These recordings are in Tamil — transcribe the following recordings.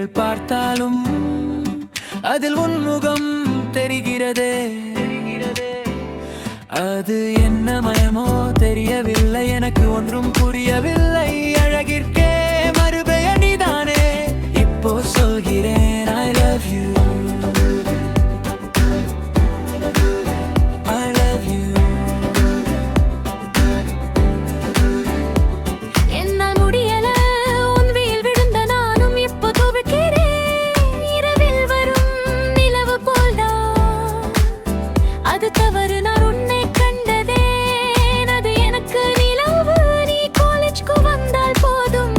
பெண்கள் பார்த்தாலும் அதில் உன்முகம் தெரிகிறதே. அது என்ன மயமோ தெரியவில்லை, எனக்கு ஒன்றும் புரியவில்லை. அழகிற்கே மறுபெயர் நீதானே. இப்போ சொல்கிறேன் I love you, I love you. என்னால் முடியல உன் வெயில் விழுந்த நானும் இப்போ துவக்கிறேன். இரவில் வரும் நிலவு போல்தான் அது தவறு, நான் உன்னை கண்டதேன். அது எனக்கு நிலவு. நீ காலேஜ்க்கு வந்தால் போதும்,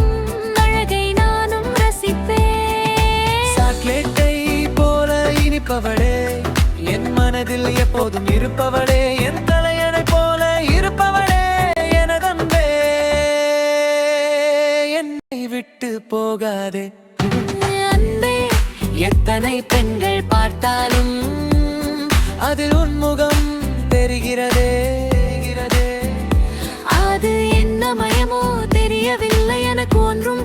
அழகை நானும் ரசிப்பேன். சாக்லேட்டை போல இனிப்பவளே, என் மனதில் எப்போதும் இருப்பவளே, என் தலையணை போல இருப்பவளே, எனதன்பே. என்னை விட்டு போகாதே அன்பே, எத்தனை பெண்கள் பார்த்தாலும் அதில் உன்முகம் தெரிகிறதே. அது என்ன மயமோ தெரியவில்லை, எனக்கு ஒன்றும்